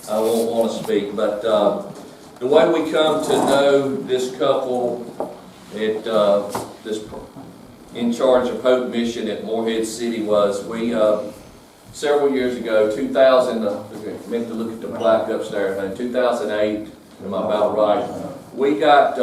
I won't want to speak, but the way we come to know this couple at this in charge of Hope Mission at Morehead City was we several years ago, 2000. I meant to look at the plaque upstairs. In 2008, am I about right? We got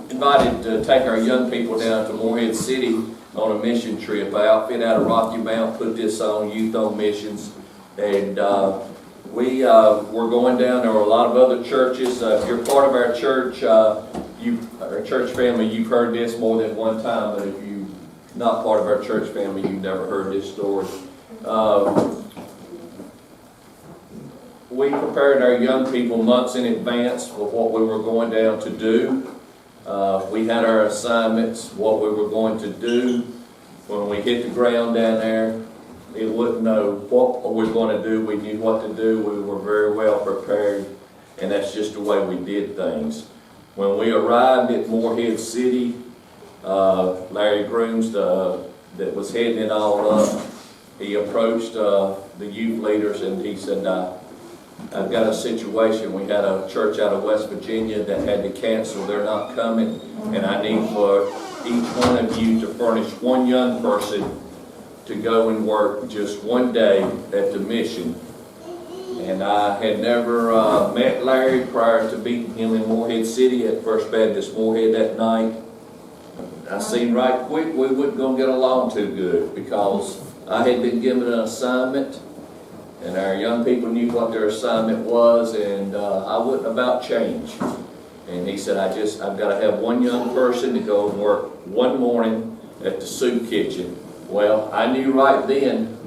invited to take our young people down to Morehead City on a mission trip. I outfit out of Rocky Mount, put this on Youth on Missions, and we were going down. There were a lot of other churches. If you're part of our church, our church family, you've heard this more than one time, but if you're not part of our church family, you've never heard this story. We prepared our young people months in advance for what we were going down to do. We had our assignments, what we were going to do. When we hit the ground down there, we wouldn't know what we were going to do. We knew what to do. We were very well prepared, and that's just the way we did things. When we arrived at Morehead City, Larry Grooms, that was heading it all up, he approached the youth leaders and he said, I've got a situation. We had a church out of West Virginia that had to cancel. They're not coming, and I need for each one of you to furnish one young person to go and work just one day at the mission. And I had never met Larry prior to meeting him in Morehead City at First Baptist Morehead that night. I seen right quick we wasn't going to get along too good because I had been given an assignment, and our young people knew what their assignment was, and I wasn't about change. And he said, I've got to have one young person to go and work one morning at the soup kitchen. Well, I knew right then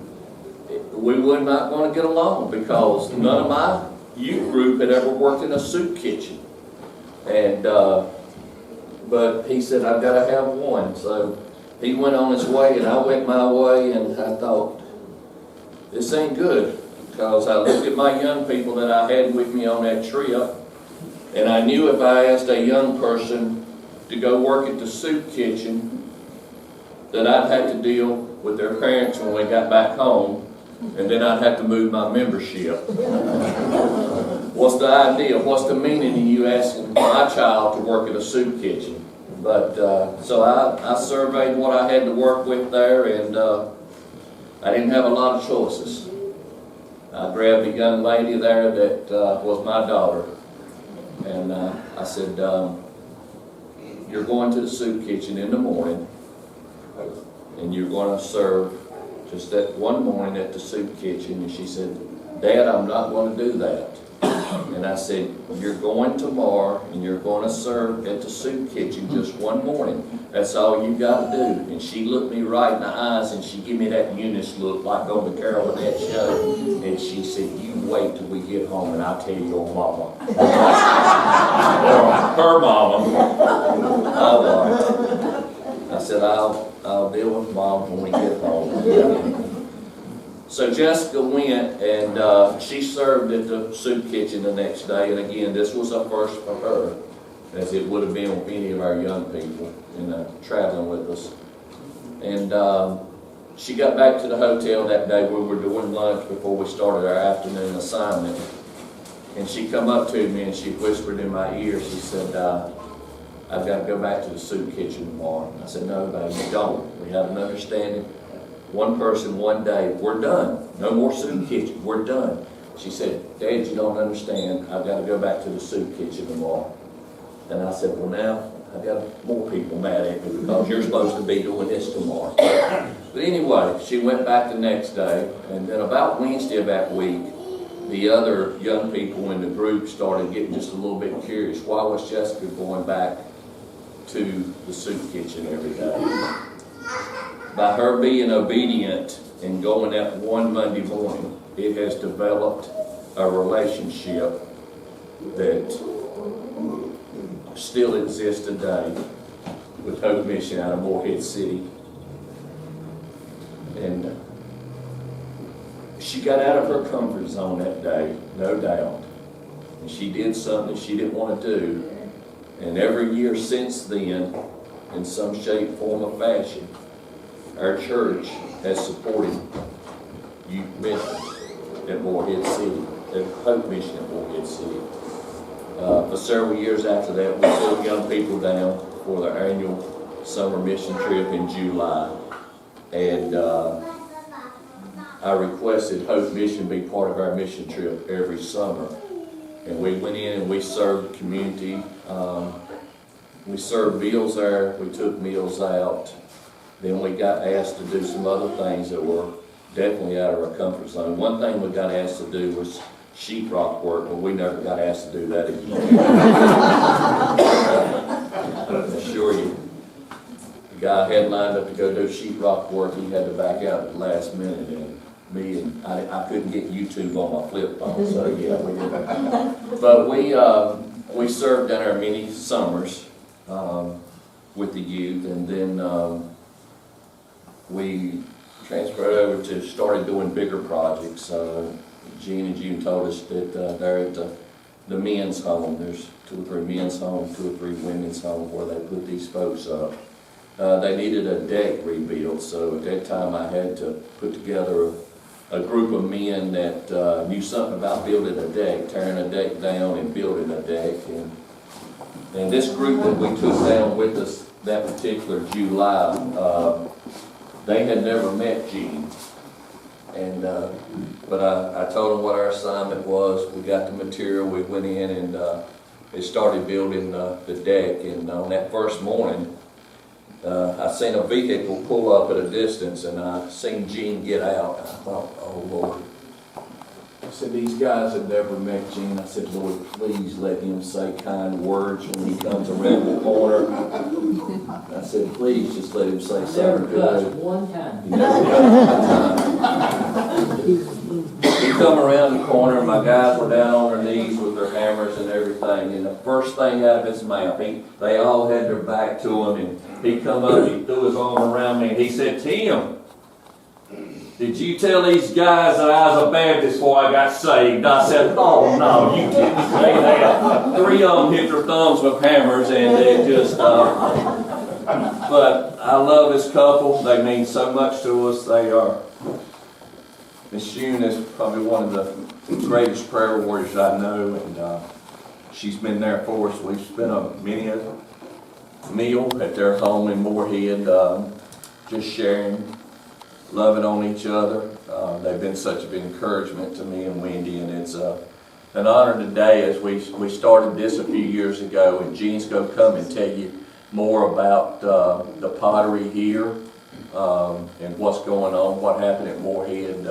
we were not going to get along because none of my youth group had ever worked in a soup kitchen. And but he said, I've got to have one. So he went on his way, and I went my way, and I thought, this ain't good. Because I looked at my young people that I had with me on that trip, and I knew if I asked a young person to go work at the soup kitchen, that I'd have to deal with their parents when we got back home, and then I'd have to move my membership. What's the idea? What's the meaning of you asking my child to work at a soup kitchen? But so I surveyed what I had to work with there, and I didn't have a lot of choices. I grabbed a young lady there that was my daughter, and I said, you're going to the soup kitchen in the morning, and you're going to serve just that one morning at the soup kitchen. And she said, Dad, I'm not going to do that. And I said, you're going tomorrow, and you're going to serve at the soup kitchen just one morning. That's all you got to do. And she looked me right in the eyes, and she gave me that Eunice look like on the Carol Burnett show. And she said, you wait till we get home, and I'll tell your mama. Or her mama. I said, I'll deal with Mom when we get home. So Jessica went, and she served at the soup kitchen the next day. And again, this was a first for her, as it would have been with any of our young people traveling with us. And she got back to the hotel that day. We were doing lunch before we started our afternoon assignment. And she come up to me and she whispered in my ear. She said, I've got to go back to the soup kitchen tomorrow. I said, no, baby, don't. We have an understanding. One person, one day, we're done. No more soup kitchen, we're done. She said, Dad, you don't understand. I've got to go back to the soup kitchen tomorrow. And I said, well, now I've got more people mad at me because you're supposed to be doing this tomorrow. But anyway, she went back the next day, and then about Wednesday of that week, the other young people in the group started getting just a little bit curious. Why was Jessica going back to the soup kitchen every day? By her being obedient and going that one Monday morning, it has developed a relationship that still exists today with Hope Mission out of Morehead City. And she got out of her comfort zone that day, no doubt. And she did something she didn't want to do. And every year since then, in some shape, form, or fashion, our church has supported youth mission. at Morehead City, at Hope Mission at Morehead City. For several years after that, we took young people down for their annual summer mission trip in July. And I requested Hope Mission be part of our mission trip every summer. And we went in and we served the community. We served meals there, we took meals out. Then we got asked to do some other things that were definitely out of our comfort zone. One thing we got asked to do was sheetrock work, but we never got asked to do that again. I assure you, the guy had lined up to go do sheetrock work, he had to back out at the last minute, and I couldn't get YouTube on my flip phone, so yeah, we didn't. But we served in our many summers with the youth, and then we transferred over to started doing bigger projects. Gene and June told us that they're at the men's home. There's 2 or 3 men's homes, 2 or 3 women's homes where they put these folks up. They needed a deck rebuilt, so at that time I had to put together a group of men that knew something about building a deck, tearing a deck down and building a deck. And this group that we took down with us that particular July, they had never met Gene. But I told them what our assignment was. We got the material, we went in and they started building the deck. And on that first morning, I seen a vehicle pull up at a distance, and I seen Gene get out. I thought, oh Lord. I said, these guys have never met Gene. I said, Lord, please let him say kind words when he comes around the corner. I said, please just let him say something good. One time. He never got one time. He come around the corner, and my guys were down on their knees with their hammers and everything, and the first thing out of his mouth, they all had their back to him, and he come up, he threw his arm around me, and he said, Tim, did you tell these guys that I was a Baptist before I got saved? I said, oh no, you didn't say that. 3 of them hit their thumbs with hammers, and it just, but I love this couple. They mean so much to us. They are, Miss June is probably one of the greatest prayer warriors I know, and she's been there for us. We've spent many a meal at their home in Morehead, just sharing, loving on each other. They've been such an encouragement to me and Wendy, and it's an honor today as we started this a few years ago, and Gene's going to come and tell you more about the pottery here and what's going on, what happened at Morehead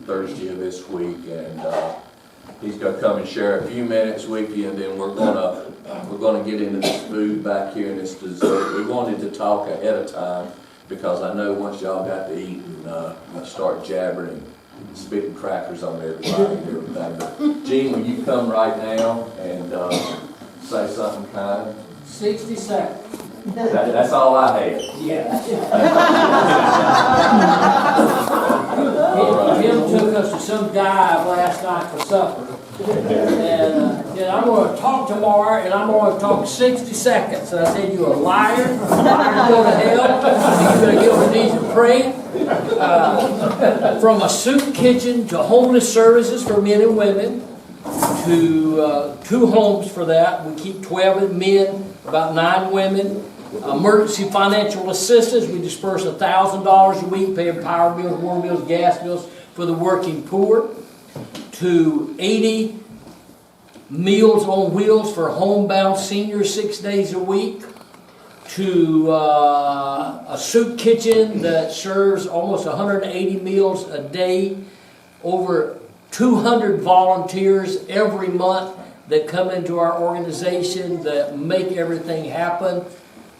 Thursday of this week, and he's going to come and share a few minutes with you, and then we're going to get into this food back here and this dessert. We wanted to talk ahead of time because I know once y'all got to eat and start jabbering and spitting crackers on everybody and everything. But Gene, will you come right now and say something kind? 60 seconds. That's all I had. Yeah. All right. Jim took us to some dive last night for supper. And I'm going to talk tomorrow, and I'm going to talk 60 seconds. And I said, you're a liar. You're going to hell. You're going to get on your knees and pray. From a soup kitchen to homeless services for men and women to 2 homes for that. We keep 12 men, about 9 women. Emergency financial assistance. We disperse $1,000 a week, paying power bills, water bills, gas bills for the working poor. To 80 Meals on Wheels for homebound seniors 6 days a week. To a soup kitchen that serves almost 180 meals a day. Over 200 volunteers every month that come into our organization that make everything happen.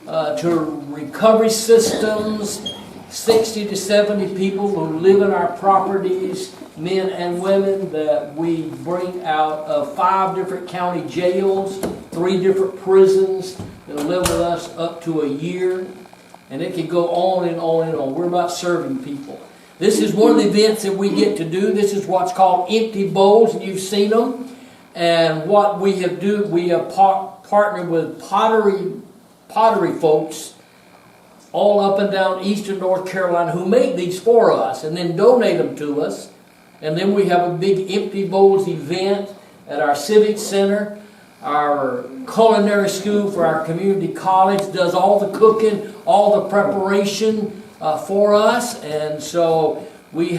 To recovery systems, 60 to 70 people who live in our properties, men and women that we bring out of 5 different county jails, 3 different prisons that live with us up to a year. And it can go on and on and on. We're about serving people. This is one of the events that we get to do. This is what's called Empty Bowls, and you've seen them. And what we have partnered with pottery folks all up and down eastern North Carolina who make these for us and then donate them to us. And then we have a big Empty Bowls event at our Civic Center. Our culinary school for our community college does all the cooking, all the preparation for us. And so we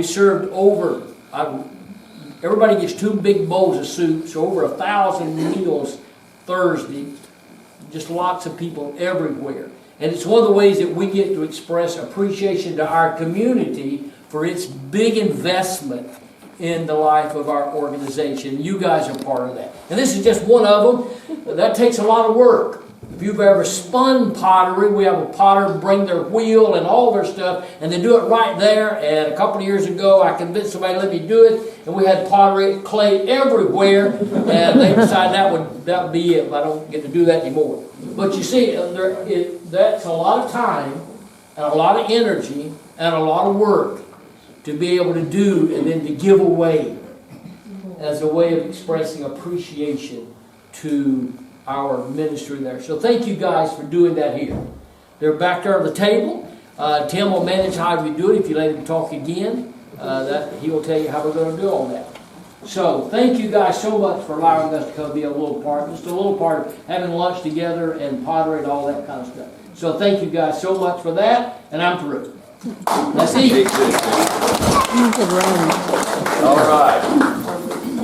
served over, everybody gets 2 big bowls of soup, so over 1,000 meals Thursday. Just lots of people everywhere. And it's one of the ways that we get to express appreciation to our community for its big investment in the life of our organization. You guys are part of that. And this is just one of them. That takes a lot of work. If you've ever spun pottery, we have a potter bring their wheel and all their stuff, and they do it right there. And a couple of years ago, I convinced somebody to let me do it, and we had pottery clay everywhere, and they decided that would be it. I don't get to do that anymore. But you see, that's a lot of time, and a lot of energy, and a lot of work to be able to do and then to give away as a way of expressing appreciation to our ministry there. So thank you guys for doing that here. They're back there on the table. Tim will manage how we do it if you let him talk again. He will tell you how we're going to do all that. So thank you guys so much for allowing us to come be a little part, just a little part of having lunch together and pottery and all that kind of stuff. So thank you guys so much for that, and I'm through. Let's eat. All right.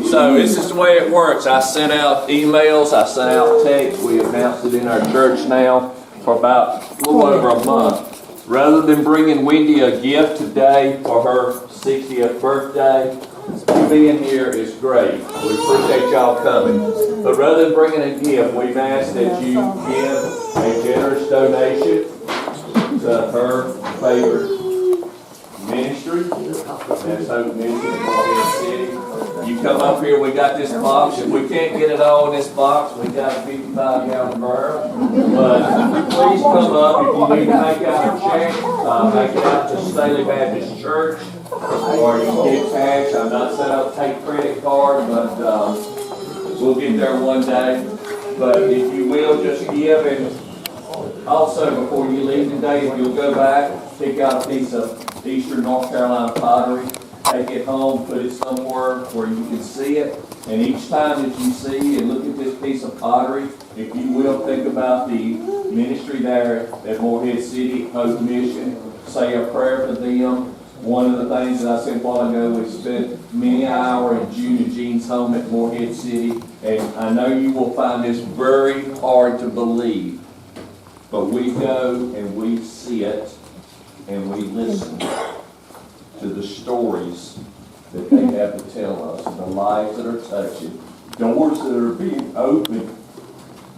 So this is the way it works. I sent out emails, I sent out texts. We announced it in our church now for about a little over a month. Rather than bringing Wendy a gift today for her 60th birthday, being here is great. We appreciate y'all coming. But rather than bringing a gift, we've asked that you give a generous donation to her favorite ministry. That's Hope Mission in Morehead City. You come up here, we got this box. If we can't get it all in this box, we got a 55-gallon barrel. But please come up if you need to make out a check. Make it out to Staley Baptist Church, or you can get cash. I'm not set up to take credit card, but we'll get there one day. But if you will, just give. And also, before you leave today, if you'll go back, pick out a piece of Eastern North Carolina pottery. Take it home, put it somewhere where you can see it. And each time that you see and look at this piece of pottery, if you will, think about the ministry there at Morehead City, Hope Mission. Say a prayer for them. One of the things that I said a while ago, we spent many an hour in June and Gene's home at Morehead City. And I know you will find this very hard to believe. But we go and we see it and we listen to the stories that they have to tell us, and the lives that are touching, doors that are being opened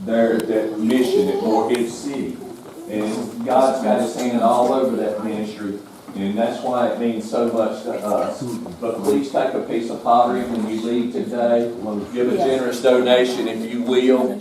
there at that mission at Morehead City. And God's got his hand all over that ministry, and that's why it means so much to us. But please take a piece of pottery when you leave today. Give a generous donation if you will.